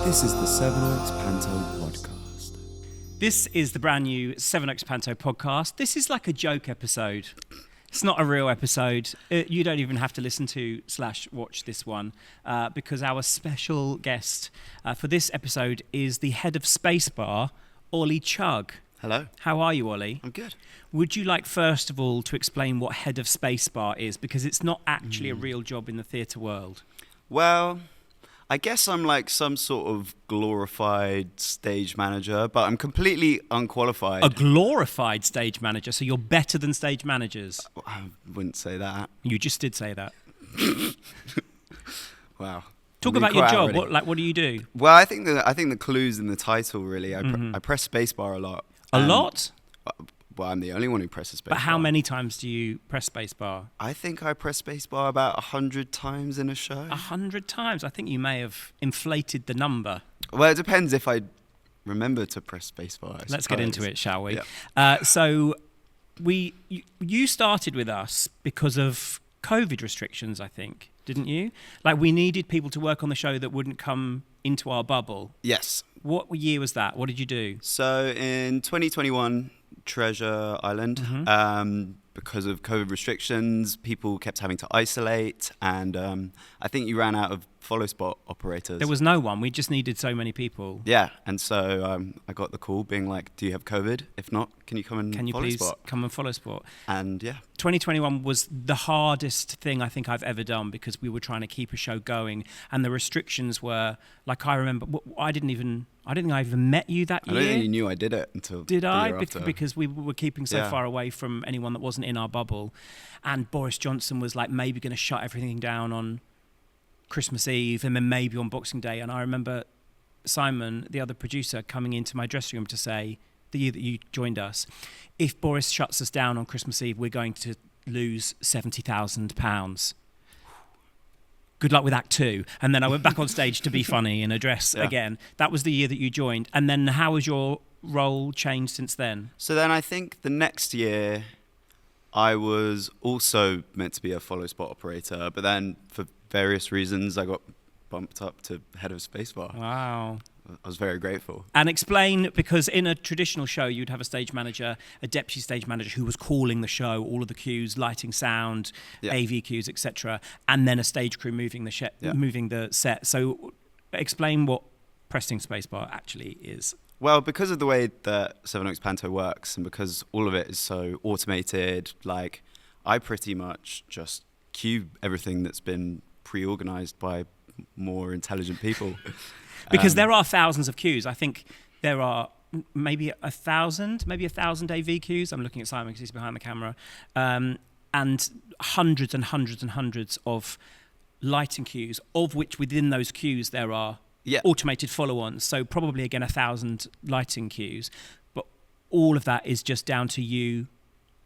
This is the Sevenoaks Panto Podcast. This is the brand new Sevenoaks Panto Podcast. This is like a joke episode. It's not a real episode. You don't even have to listen to / watch this one because our special guest for this episode is the head of Spacebar, Ollie Chugg. Hello. How are you, Ollie? I'm good. Would you like, first of all, to explain what head of Spacebar is? Because it's not actually a real job in the theatre world. Well, I guess I'm like some sort of glorified stage manager, but I'm completely unqualified. A glorified stage manager, so you're better than stage managers. I wouldn't say that. You just did say that. Wow. Talk about your job. What do you do? Well, I think the clue's in the title. Really, I press spacebar a lot. A lot? Well, I'm the only one who presses spacebar. But how many times do you press spacebar? I think I press spacebar about 100 times in a show. 100 times? I think you may have inflated the number. Well, it depends if I remember to press spacebar. Let's get into it, shall we? Yeah. So you started with us because of COVID restrictions, I think, didn't you? Like, we needed people to work on the show that wouldn't come into our bubble. Yes. What year was that? What did you do? So in 2021, Treasure Island, because of COVID restrictions, people kept having to isolate, and I think you ran out of follow spot operators. There was no one. We just needed so many people. Yeah, and so I got the call being like, do you have COVID? If not, can you come and Can you follow please spot? come and follow spot? And yeah. 2021 was the hardest thing I think I've ever done because we were trying to keep a show going, and the restrictions were like, I remember I didn't think I even met you that year. I don't think you knew I did it until Did the I? year after. Because we were keeping so far away from anyone that wasn't in our bubble, and Boris Johnson was like maybe going to shut everything down on Christmas Eve and then maybe on Boxing Day. And I remember Simon, the other producer, coming into my dressing room to say, the year that you joined us, if Boris shuts us down on Christmas Eve, we're going to lose £70,000. Good luck with Act 2. And then I went back on stage to be funny in a dress again. That was the year that you joined. And then how has your role changed since then? So then I think the next year I was also meant to be a follow spot operator, but then for various reasons I got bumped up to head of Spacebar. Wow. I was very grateful. And explain, because in a traditional show, you'd have a stage manager, a deputy stage manager who was calling the show, all of the cues, lighting, sound, AV cues, etc., and then a stage crew moving the set. So explain what pressing Spacebar actually is. Well, because of the way that Sevenoaks Panto works and because all of it is so automated, like I pretty much just cue everything that's been pre-organized by more intelligent people. Because there are thousands of cues. I think there are maybe 1,000 AV cues. I'm looking at Simon because he's behind the camera. And hundreds and hundreds and hundreds of lighting cues, of which within those cues there are automated follow-ons. So probably, again, 1,000 lighting cues. But all of that is just down to you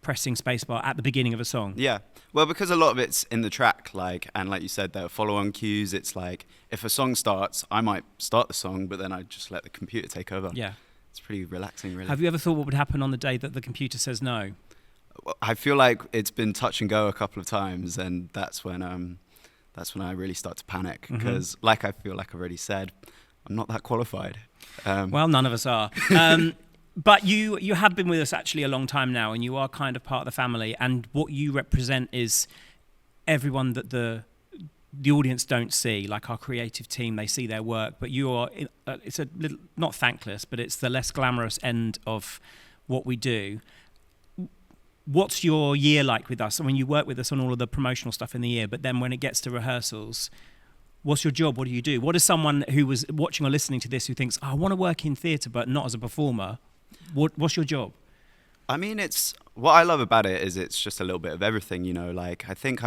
pressing spacebar at the beginning of a song. Yeah. Well, because a lot of it's in the track, like you said, there are follow-on cues. It's like if a song starts, I might start the song, but then I just let the computer take over. Yeah. It's pretty relaxing, really. Have you ever thought what would happen on the day that the computer says no? I feel like it's been touch and go a couple of times, and that's when I really start to panic because, like I feel like I've already said, I'm not that qualified. Well, none of us are. But you have been with us actually a long time now, and you are kind of part of the family. And what you represent is everyone that the audience don't see, like our creative team. They see their work, but you are. It's a little not thankless, but it's the less glamorous end of what we do. What's your year like with us? I mean, you work with us on all of the promotional stuff in the year, but then when it gets to rehearsals, what's your job? What do you do? What is someone who was watching or listening to this who thinks, I want to work in theatre, but not as a performer? What's your job? I mean, it's what I love about it is it's just a little bit of everything, you know. Like I think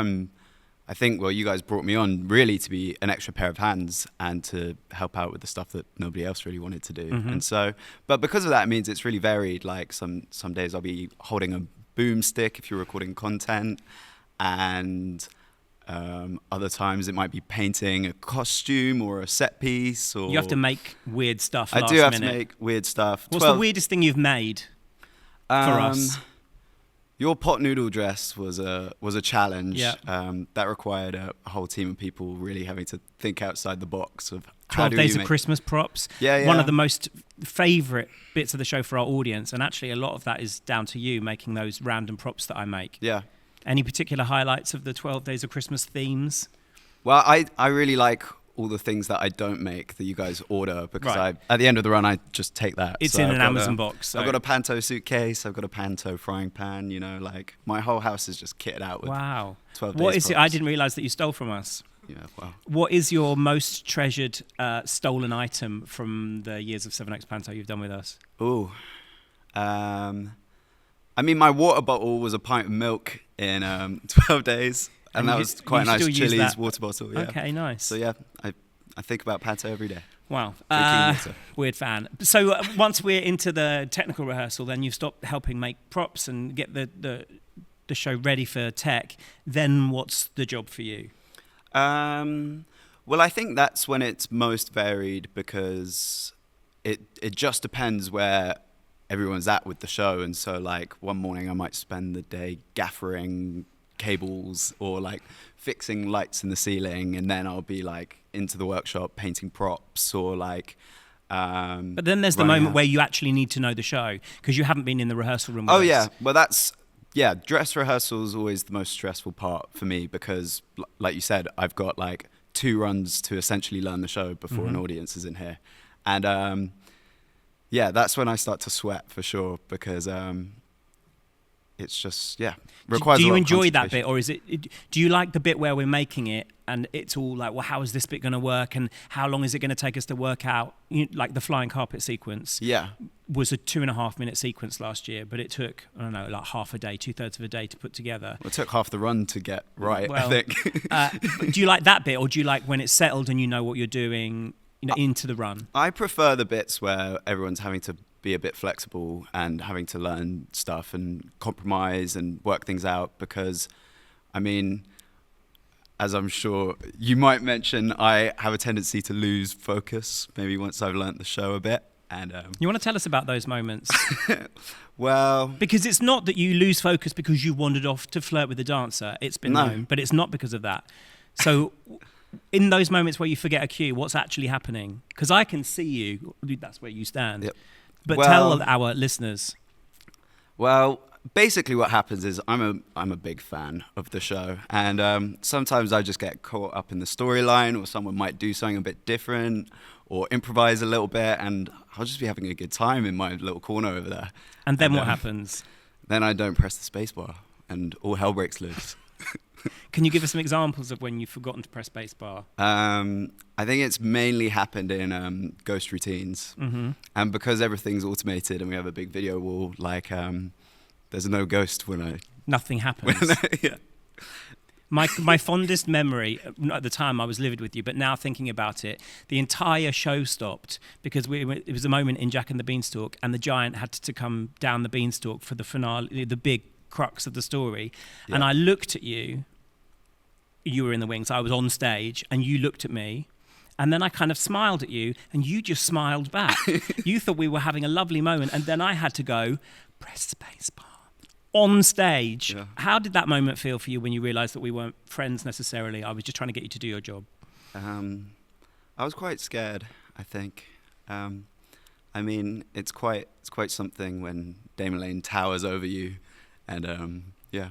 well, you guys brought me on really to be an extra pair of hands and to help out with the stuff that nobody else really wanted to do. And so, but because of that, it means it's really varied. Like some days I'll be holding a boomstick if you're recording content, and other times it might be painting a costume or a set piece. Or you have to make weird stuff. I do have to make weird stuff. What's the weirdest thing you've made for us? Your pot noodle dress was a challenge. Yeah. That required a whole team of people really having to think outside the box of 12 Days of Christmas props. Yeah. One of the most favourite bits of the show for our audience, and actually a lot of that is down to you making those random props that I make. Yeah. Any particular highlights of the 12 Days of Christmas themes? Well, I really like all the things that I don't make that you guys order because Right. at the end of the run I just take that. It's So in I've an got Amazon box. So. I've got a Panto suitcase, I've got a Panto frying pan, like my whole house is just kitted out with Wow. 12 What days is it? props. I didn't realise that you stole from us. Yeah, wow. What is your most treasured stolen item from the years of Sevenoaks Panto you've done with us? Ooh. I mean, my water bottle was a pint of milk in 12 days. And that was quite a nice still use Chili's that? water bottle. Yeah. Okay, nice. So yeah, I think about Panto every day. Wow. Drinking water. Weird fan. So once we're into the technical rehearsal, then you've stopped helping make props and get the show ready for tech. Then what's the job for you? Well, I think that's when it's most varied because it just depends where everyone's at with the show. And so like one morning I might spend the day gaffering cables or like fixing lights in the ceiling, and then I'll be like into the workshop painting props or like but then there's the moment where you actually need to know the show because you haven't been in the rehearsal room with us. yeah, well dress rehearsal is always the most stressful part for me because like you said, I've got like 2 runs to essentially learn the show before an audience is in here, and that's when I start to sweat for sure because it's just requires. Do a you lot of enjoy that concentration. bit, or is it? Do you like the bit where we're making it and it's all like, well, how is this bit going to work, and how long is it going to take us to work out? Like the flying carpet sequence. Yeah. Was a 2.5 minute sequence last year, but it took I don't know, like half a day, 2/3 of a day to put together. Well, it took half the run to get right. Well, I think. Do you like that bit, or do you like when it's settled and you know what you're doing, into the run? I prefer the bits where everyone's having to be a bit flexible and having to learn stuff and compromise and work things out because, I mean, as I'm sure you might mention, I have a tendency to lose focus maybe once I've learnt the show a bit. And You want to tell us about those moments? well, Because it's not that you lose focus because you wandered off to flirt with the dancer. It's been No. known, but it's not because of that. So in those moments where you forget a cue, what's actually happening? Because I can see you. That's where you stand. Yep. But Well- tell our listeners. Well, basically what happens is I'm a big fan of the show, and sometimes I just get caught up in the storyline, or someone might do something a bit different or improvise a little bit, and I'll just be having a good time in my little corner over there. And then what happens? Then I don't press the spacebar, and all hell breaks loose. Can you give us some examples of when you've forgotten to press spacebar? I think it's mainly happened in ghost routines, and because everything's automated and we have a big video wall, like there's no ghost when I. Nothing happens. Yeah. My fondest memory, at the time I was livid with you, but now thinking about it, the entire show stopped because it was a moment in Jack and the Beanstalk, and the giant had to come down the beanstalk for the finale, the big crux of the story. Yeah. And I looked at you. You were in the wings. I was on stage, and you looked at me. And then I kind of smiled at you, and you just smiled back. You thought we were having a lovely moment, and then I had to go, press spacebar. On stage. Yeah. How did that moment feel for you when you realised that we weren't friends necessarily? I was just trying to get you to do your job. I was quite scared, I think. I mean, it's quite something when Damon Lane towers over you, and yeah.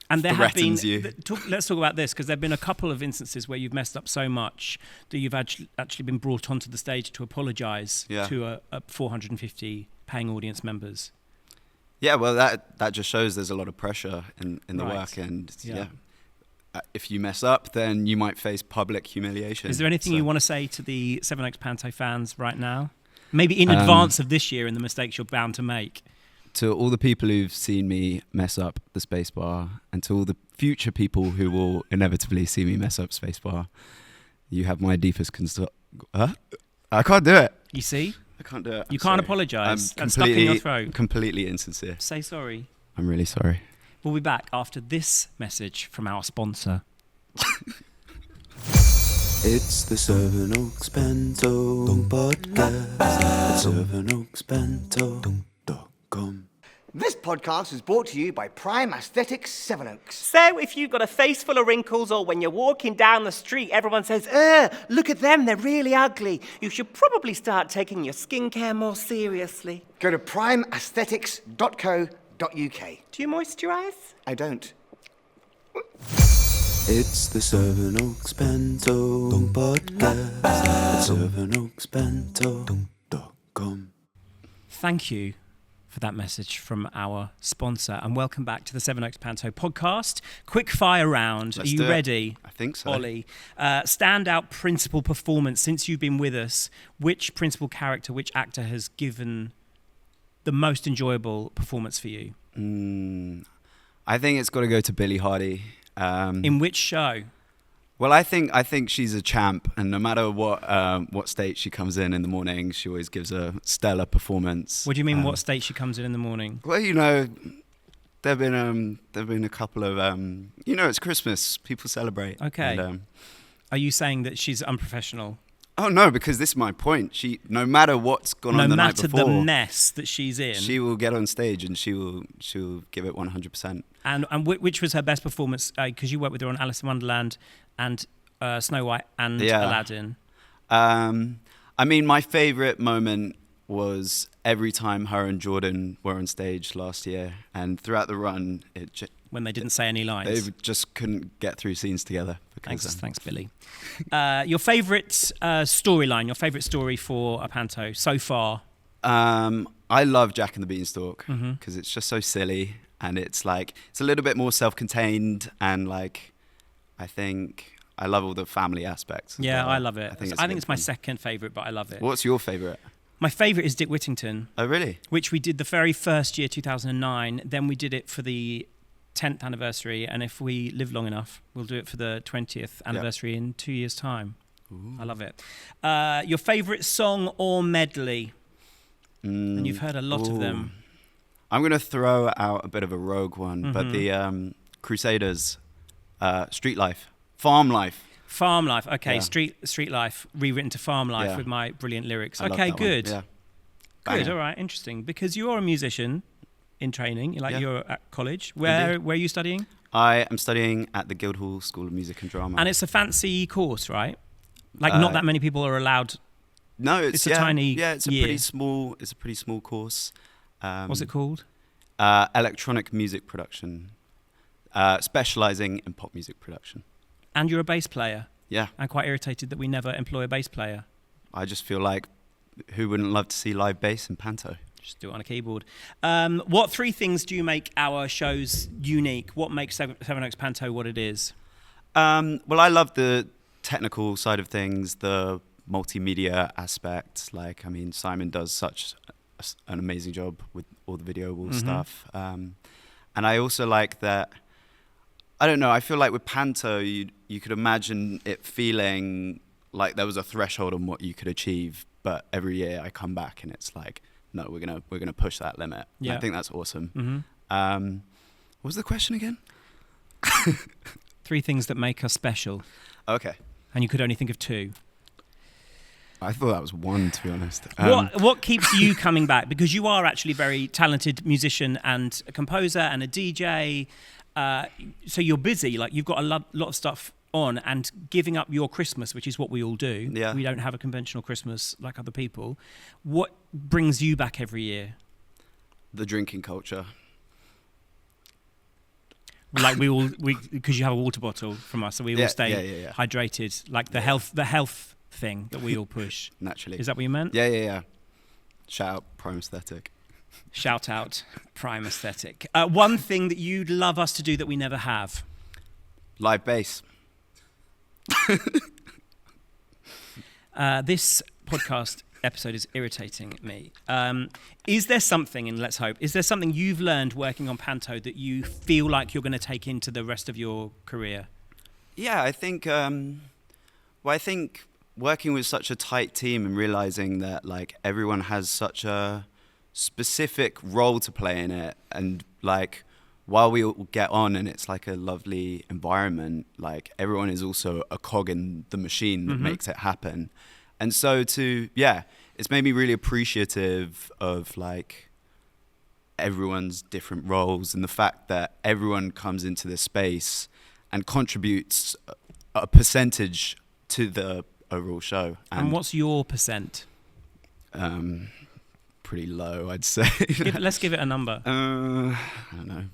And there have been. Threatens you. Let's talk about this, because there have been a couple of instances where you've messed up so much that you've actually been brought onto the stage to apologise to a 450 paying audience members. Yeah, well, that just shows there's a lot of pressure in the Right. work, and if you mess up, then you might face public humiliation. Is there anything you want to say to the Sevenoaks Panto fans right now? Maybe in advance of this year and the mistakes you're bound to make. To all the people who've seen me mess up the spacebar, and to all the future people who will inevitably see me mess up spacebar, you have my deepest I can't do it. You see? I can't do it. You I'm can't sorry. apologise. I'm That's stuck in your throat. completely insincere. Say sorry. I'm really sorry. We'll be back after this message from our sponsor. It's the Sevenoaks Panto Podcast at SevenoaksPanto.com. This podcast is brought to you by Prime Aesthetics Sevenoaks. So if you've got a face full of wrinkles or when you're walking down the street, everyone says, look at them, they're really ugly. You should probably start taking your skincare more seriously. Go to primeaesthetics.co.uk. Do you moisturize? I don't. It's the Sevenoaks Panto Podcast at sevenoakspanto.com. Thank you for that message from our sponsor, and welcome back to the Sevenoaks Panto Podcast. Quick fire round. Let's Are do you it. ready? I think so. Ollie, standout principal performance since you've been with us. Which principal character, which actor has given the most enjoyable performance for you? I think it's got to go to Billie Hardy. In which show? Well, I think she's a champ, and no matter what state she comes in the morning, she always gives a stellar performance. What do you mean? What state she comes in the morning? Well, there've been a couple of it's Christmas, people celebrate. Okay. And, Are you saying that she's unprofessional? oh no, because this is my point. She, no matter what's gone No on the night matter before, the mess that she's in. she will get on stage and she'll give it 100%. And which was her best performance? Because you worked with her on Alice in Wonderland and Snow White and Aladdin. I mean, my favorite moment was every time her and Jordan were on stage last year, and throughout the run, When they didn't say any lines. they just couldn't get through scenes together. Because, Thanks, Billy. Your favourite storyline, your favourite story for a panto so far? I love Jack and the Beanstalk Mm-hmm. because it's just so silly, and it's a little bit more self-contained, and I think I love all the family aspects. as Yeah, well. I love it. I think it's my fun. second favourite, but I love it. What's your favorite? My favourite is Dick Whittington, Oh, really? which we did the very first year, 2009. Then we did it for the 10th anniversary, and if we live long enough, we'll do it for the 20th anniversary in 2 years' time. Ooh. I love it. Your favourite song or medley? And you've heard a lot of them. I'm going to throw out a bit of a rogue one, but Mm-hmm. the Crusaders, Street Life, Farm Life. Farm Life. Okay, Yeah. Street Life rewritten to Farm Life Yeah. with my brilliant lyrics. I love Okay, that one. good. Yeah. Good. Banger. All right, interesting. Because you are a musician in training, Yeah. you're at college. Where Indeed. are you studying? I am studying at the Guildhall School of Music and Drama. And it's a fancy course, right? Not that many people are allowed. no, it's a tiny it's a year. pretty small course. What's it called? Electronic music production, specializing in pop music production. And you're a bass player. Yeah, I'm quite irritated that we never employ a bass player. I just feel like who wouldn't love to see live bass in Panto? Just do it on a keyboard. What three things do you make our shows unique? What makes Sevenoaks Panto what it is? Well, I love the technical side of things, the multimedia aspect. Simon does such an amazing job with all the video wall stuff. And I also like that, I don't know, I feel like with Panto, you could imagine it feeling like there was a threshold on what you could achieve, but every year I come back and it's like, no, we're gonna push that limit. And Yeah. I think that's awesome. Mm-hmm. What was the question again? Three things that make us special. Okay. And you could only think of two. I thought that was one, to be honest. What keeps you coming back? Because you are actually a very talented musician and a composer and a DJ. So you're busy. You've got a lot of stuff on, and giving up your Christmas, which is what we all do. Yeah. We don't have a conventional Christmas like other people. What brings you back every year? The drinking culture. Because you have a water bottle from us, so we all stay yeah. hydrated. The health thing that we all push. Naturally. Is that what you meant? Yeah. Shout out Prime Aesthetic. Shout out Prime Aesthetic. One thing that you'd love us to do that we never have. Live bass. This podcast episode is irritating me. Is there something, and let's hope, is there something you've learned working on Panto that you feel like you're going to take into the rest of your career? Yeah, I think. I think working with such a tight team and realizing that everyone has such a specific role to play in it, and while we all get on and it's a lovely environment, everyone is also a cog in the machine that makes it happen. And so it's made me really appreciative of everyone's different roles and the fact that everyone comes into this space and contributes a percentage to the overall show. And what's your percent? Pretty low, I'd say. Let's give it a number. I don't know,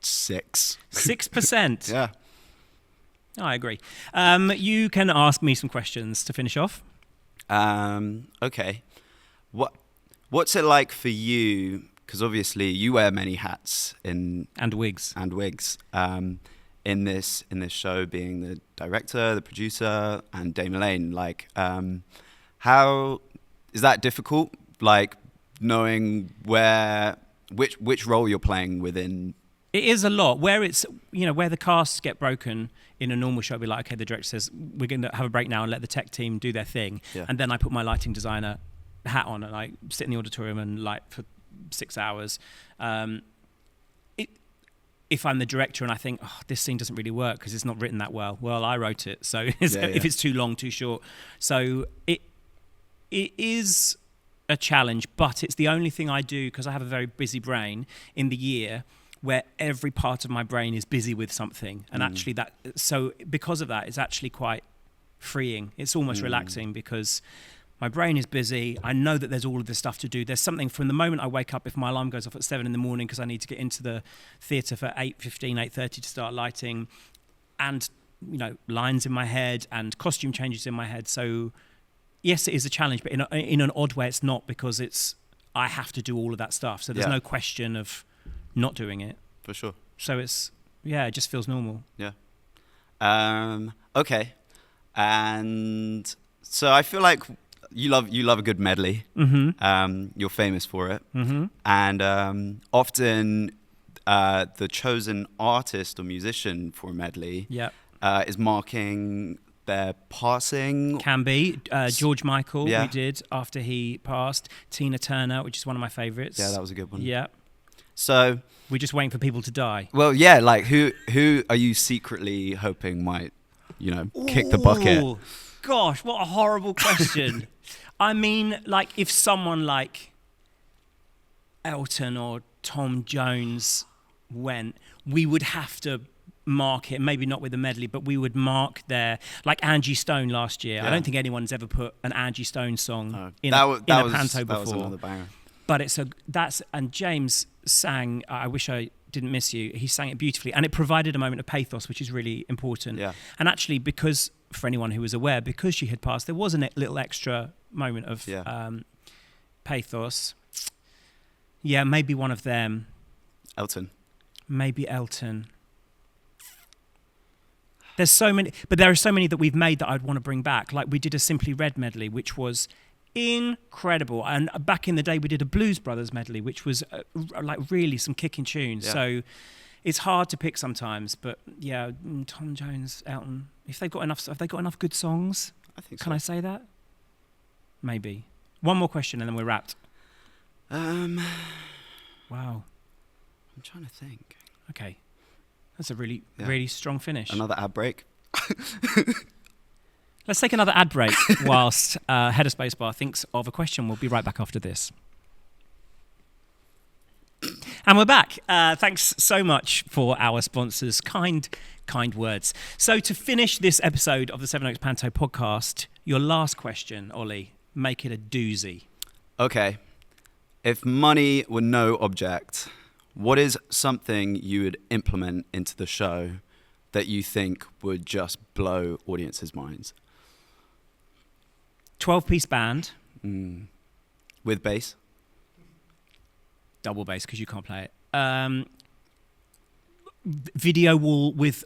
6. 6%? Yeah. I agree. You can ask me some questions to finish off. Okay. What's it like for you? Because obviously you wear many hats and wigs. In this show, being the director, the producer, and Dame Elaine. Like, how is that difficult? Like, knowing which role you're playing within. It is a lot. Where it's, where the casts get broken in a normal show, I'll be like, okay, the director says, we're going to have a break now and let the tech team do their thing. Yeah. And then I put my lighting designer hat on and I sit in the auditorium and light for 6 hours. If I'm the director and I think, this scene doesn't really work because it's not written that well, I wrote it. So if it's too long, too short. So it is a challenge, but it's the only thing I do because I have a very busy brain in the year where every part of my brain is busy with something. And actually because of that, it's actually quite freeing. It's almost relaxing because my brain is busy. I know that there's all of this stuff to do. There's something from the moment I wake up, if my alarm goes off at 7 a.m. because I need to get into the theatre for 8:15, 8:30 to start lighting, and lines in my head and costume changes in my head. So yes, it is a challenge, but in an odd way, it's not, because I have to do all of that stuff. So there's no question of not doing it. For sure. So it just feels normal. Yeah. Okay. And so I feel like you love a good medley. Mm-hmm. You're famous for it. Mm-hmm. And often the chosen artist or musician for a medley is marking their passing. Can be. George Michael, Yeah. we did after he passed. Tina Turner, which is one of my favourites. Yeah, that was a good one. Yeah. So we're just waiting for people to die. well, yeah, like who are you secretly hoping might, kick the bucket? Ooh, gosh, what a horrible question. I mean, like, if someone like Elton or Tom Jones went, we would have to mark it, maybe not with a medley, but we would mark like Angie Stone last year. Yeah. I don't think anyone's ever put an Angie Stone song in that a was panto that was before. another banger. But and James sang I Wish I Didn't Miss You. He sang it beautifully, and it provided a moment of pathos, which is really important. Yeah. And actually, because for anyone who was aware, because she had passed, there was a little extra moment of pathos. Yeah, maybe one of them. Elton. Maybe Elton. There's so many, but there are so many that we've made that I'd want to bring back. Like, we did a Simply Red medley, which was incredible. And back in the day, we did a Blues Brothers medley, which was like really some kicking tunes. Yeah. So it's hard to pick sometimes, but yeah, Tom Jones, Elton. Have they got enough good songs? I think so. Can I say that? Maybe. One more question and then we're wrapped. Wow. I'm trying to think. Okay. That's a really strong finish. Another ad break. Let's take another ad break whilst Head of Spacebar thinks of a question. We'll be right back after this. And we're back. Thanks so much for our sponsors' kind words. So to finish this episode of the Sevenoaks Panto Podcast, your last question, Ollie, make it a doozy. Okay. If money were no object, what is something you would implement into the show that you think would just blow audiences' minds? 12-piece band. With bass? Double bass, because you can't play it. Video wall with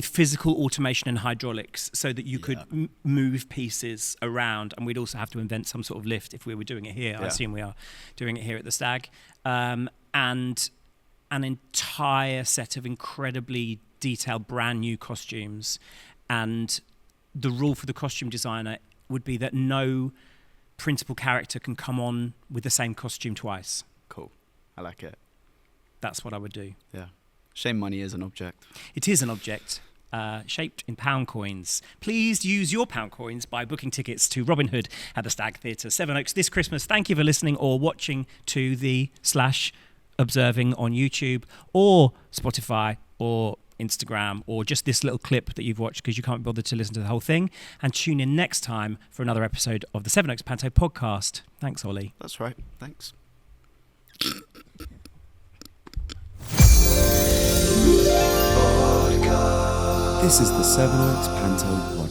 physical automation and hydraulics, so that you could move pieces around, and we'd also have to invent some sort of lift if we were doing it here. I assume we are doing it here at the Stag. And an entire set of incredibly detailed brand new costumes, and the rule for the costume designer would be that no principal character can come on with the same costume twice. Cool. I like it. That's what I would do. Yeah. Shame money is an object. It is an object shaped in pound coins. Please use your pound coins by booking tickets to Robin Hood at the Stag Theatre, Sevenoaks this Christmas. Thank you for listening or watching to the observing on YouTube or Spotify or Instagram, or just this little clip that you've watched because you can't be bothered to listen to the whole thing. And tune in next time for another episode of the Sevenoaks Panto Podcast. Thanks, Ollie. That's right. Thanks. This is the Sevenoaks Panto Podcast.